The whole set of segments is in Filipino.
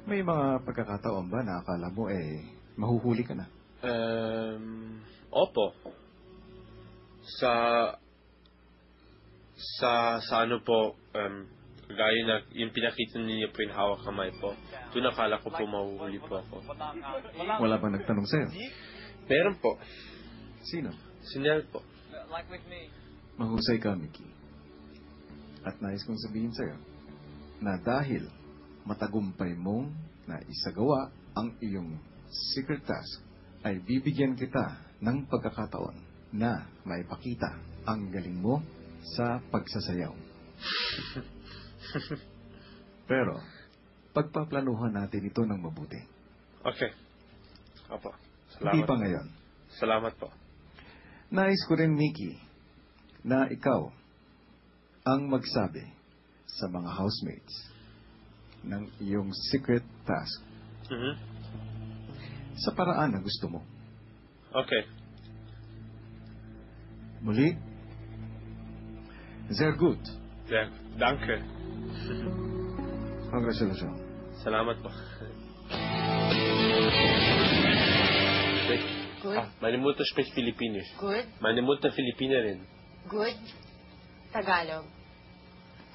May mga pagkakataon ba na akala mo mahuhuli ka na? Opo. Sa ano po, gaya na, yung pinakita ninyo po yung hawak kamay po, doon akala ko po mahuhuli po ako. Wala bang nagtanong sa'yo? Meron po. Sino? Si Nel po. Mahusay ka, Mickey. At nais kong sabihin sa'yo na dahil matagumpay mong na isagawa ang iyong secret task, ay bibigyan kita ng pagkakataon na maipakita ang galing mo sa pagsasayaw. Pero, pagpaplanuhan natin ito ng mabuti. Okay. Opo. Salamat. Hindi pa ngayon. Salamat po. Nais ko rin, Mickey, na ikaw ang magsabi sa mga housemates ng iyong secret task sa paraan na gusto mo. Okay. Muli, sehr gut. Danke. Congratulations. Salamat po. Good. Meine Mutter spricht Filipinisch. Good. Meine Mutter Filipinerin. Good. Tagalog.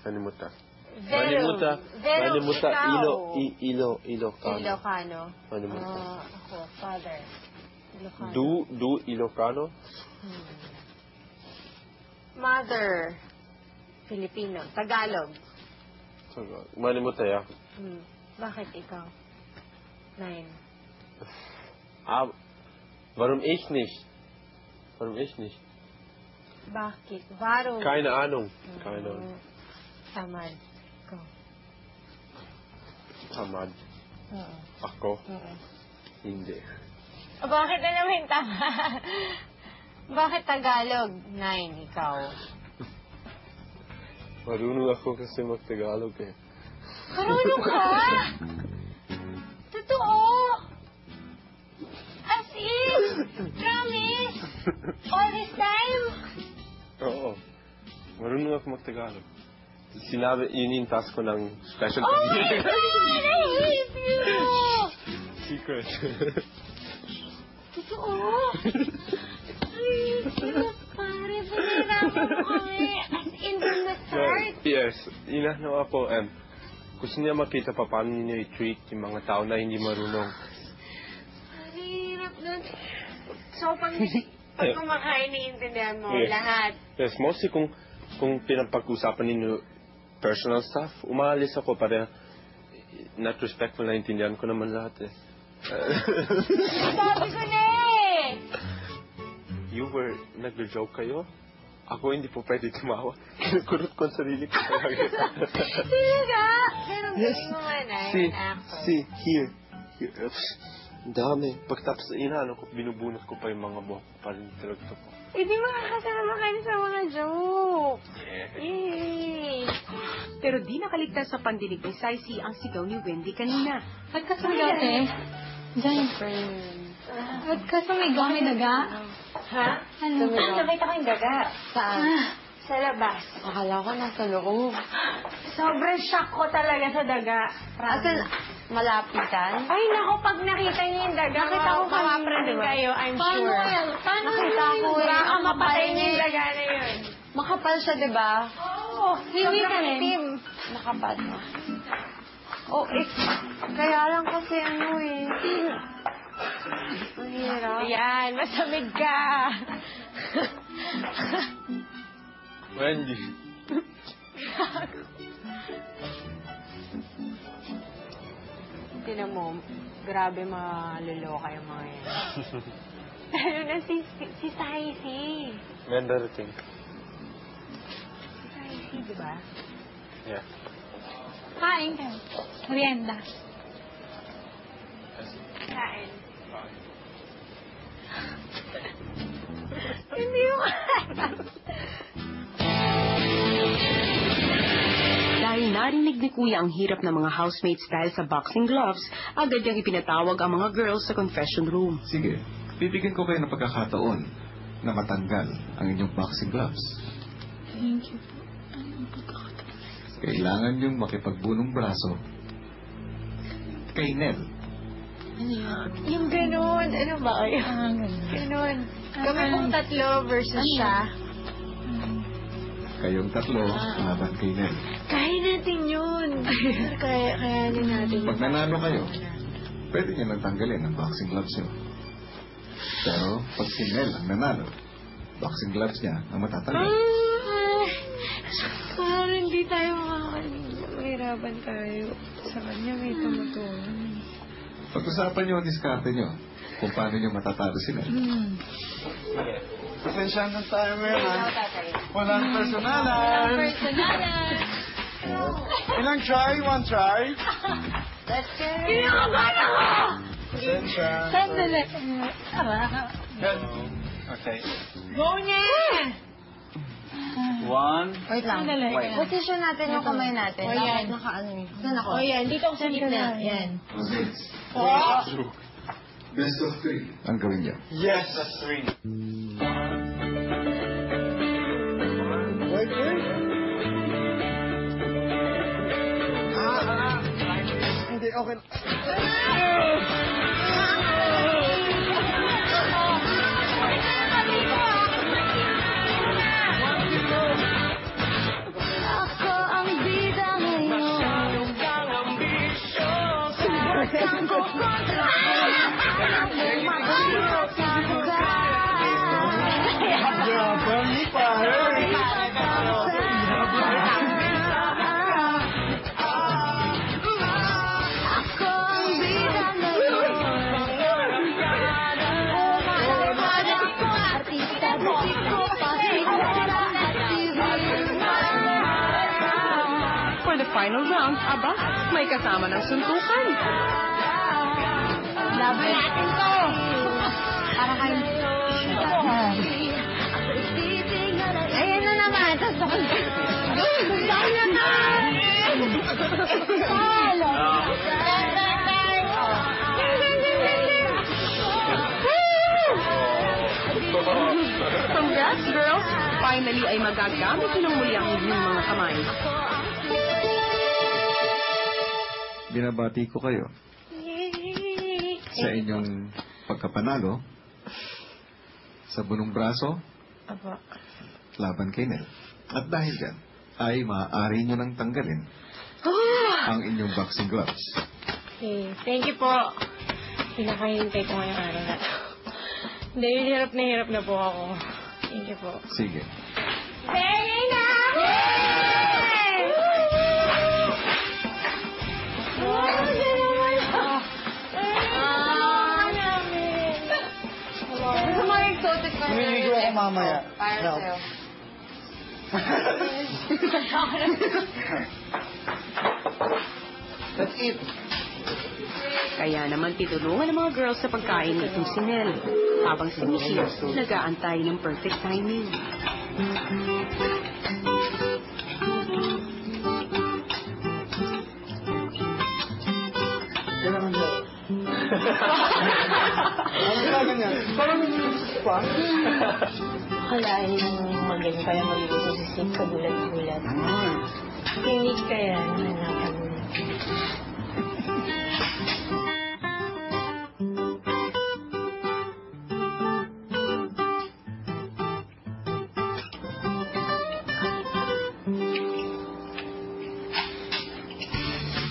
Meine Mutter. Vero. Meine Mutter Ikaw. Ilocano. Ilocano. Meine Mutter. Ako, father. Ilocano. Du Ilocano? Mother. Filipino. Tagalog. Meine Mutter, ja. Bakit ikaw? 9. Warum ich nicht? Warum ich nicht? Bakit? Varo. Keine Ahnung. Keine Ahnung. Tamad. Ikaw. Tamad. Oo. Ako? Oo. Hindi. Bakit na naman tamad? Bakit Tagalog? 9, ikaw. Marunong ako kasi mag-Tagalog eh. Marunong ka? Totoo? As in? Promise? All this time? Oo. Marunong ako mag-Tagalog. Sinabi, yun yung task ko ng special. Oh my God! I hate you! Secret. Totoo? Ay, pare, paniraman mo kami. As in, from the start? Yes. Inano ako, gusto niya makita pa paano niya i-treat yung mga tao na hindi marunong. Ang hirap nun. So, pag kumakain, naiintindihan mo lahat. Yes, mostly kung pinapag-usapan ninyo personal stuff, umalis ako para not respectful, na intindihan ko naman lahat eh. Sabi ko na eh! You were, nagjo-joke kayo? Ako hindi po pwede tumawa. Kinukurot ko ang sarili ko talaga. Talaga? Pero galing mo man See, actor. see, here. Ang dami. Pagtapos inaano ko, binubunot ko pa yung mga buhok ko para hindi talaga ko. Hindi makakasama kayo sa mga joke. Yay! Pero di nakaligtas sa pandinig ni Saisi ang sigaw ni Wendy kanina. Ba't ka sumigaw, Giant friend. Ba't ka sumigaw? May daga? Ha? Ano? Nakita ko yung daga. Saan? Sa labas. Akala ko nasa loob. Sobrang shock ko talaga sa daga. Malapitan? Ay, naku, pag nakita niyo yung daga, nakita ko kamapranin kayo, I'm Paano sure. yan? Paano Nakita yun? ko yun. Baka mapatay niyo yung niya. daga na yun. Makapal siya, di ba? Oo, Hiwi ka sobrang rin. itim. Makapal na. Oh, kaya lang kasi ano eh. Ang hirap. Ayan, masamig ka. Wendy. Tinan mo, grabe maloloka yung mga yan. Lalo na si Saisi. May darating. Si Saisi, di ba? Yeah. Kain ka. Merienda. Kain. Hindi mo Dahil narinig ni Kuya ang hirap ng mga housemates dahil sa boxing gloves, agad niyang ipinatawag ang mga girls sa confession room. Sige, bibigyan ko kayo ng pagkakataon na matanggal ang inyong boxing gloves. Thank you. Kailangan niyong makipagbunong braso. kay Nel. Yung ganun. Ano ba kayo? Ganun. Kami pong tatlo versus siya. Kayong tatlo, laban kay Nel. Kaya natin yun. Kaya natin. Pag nanalo kayo, pwede niyo nang tanggalin ang boxing gloves niyo. Pero pag si Nel ang nanalo, boxing gloves niya ang matatanggal. Parang hindi tayo makakalimit. Mahirapan tayo. Sa kanya may tumutulong. Pag-usapan niyo ang diskarte niyo kung paano niyo matatalo si Nel. Pasensya na tayo ngayon, ha? Walang personalan. Ilang try? One try? Kinakabahan ako! Pasensya. Sandali. Good. Okay. Go niya! One. Wait lang. Position natin yung kamay natin. O, yan. Dapat naka-ano yun. Saan ako? O yan, dito ako sa gitna. Yan. Best of 3 ang gawin niyo. Yes. That's 3. Wait, wait. Hindi, okay. Ako ang bida ngayon. Subukan ko kontra. Yabang ni pare. Ako ang bida ngayon. Artista ko For the final round, aba, may kasama ng suntukan. Laban natin to. Para kayo. Ayan na naman. Tapos ako. Dahil na na. Congrats, girls! Finally ay magagamit ng muli ang inyong mga kamay. Binabati ko kayo sa inyong pagkapanalo sa bunong braso laban kay Nel. At dahil dyan, ay maaari nyo nang tanggalin ang inyong boxing gloves. Okay. Thank you po. Pinakahintay ko ngayong araw na to. Dahil hirap na po ako. Thank you po. Sige. Very nice! Gusto mo yung exotic pa Humiligo ako mamaya. Para No. sa'yo. That's it. Kaya naman tinulungan ng mga girls sa pagkain nitong si Nel, habang si Mickey nag-aantay ng perfect timing. Yan naman daw. Ano ka ganyan? Parang pa? Kalahin mo magaling kaya maluluto si Steve kagulat-gulat. Kinig kaya nanakan mo.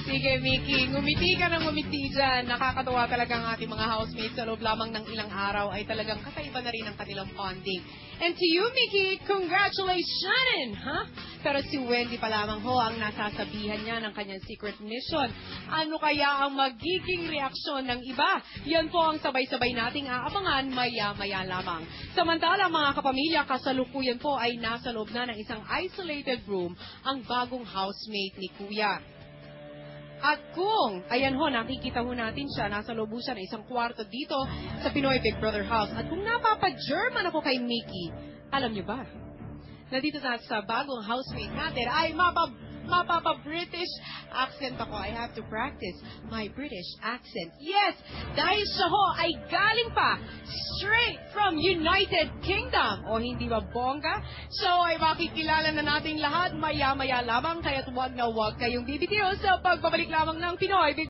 Sige, Mickey. Ngumiti ka ng ngumiti dyan. Nakakatuwa talaga ang ating mga housemates sa loob lamang ng ilang araw ay talagang kakaiba na rin ang kanilang bonding. And to you, Mickey, congratulations! Huh? Pero si Wendy pa lamang ho ang nasasabihan niya ng kanyang secret mission. Ano kaya ang magiging reaksyon ng iba? Yan po ang sabay-sabay nating aabangan maya-maya lamang. Samantala, mga kapamilya, kasalukuyan po ay nasa loob na ng isang isolated room ang bagong housemate ni Kuya. At kung, ayan ho, nakikita ho natin siya, nasa loob siya ng isang kwarto dito sa Pinoy Big Brother House. At kung napapa-German ako kay Mickey, alam niyo ba, na dito sa bagong housemate natin ay mapapa-British accent ako. I have to practice my British accent. Yes, dahil siya ho ay galing pa straight from United Kingdom. O hindi ba bongga? So ay makikilala na nating lahat maya-maya lamang. Kaya't huwag na huwag kayong bibitiw sa pagbabalik lamang ng Pinoy Big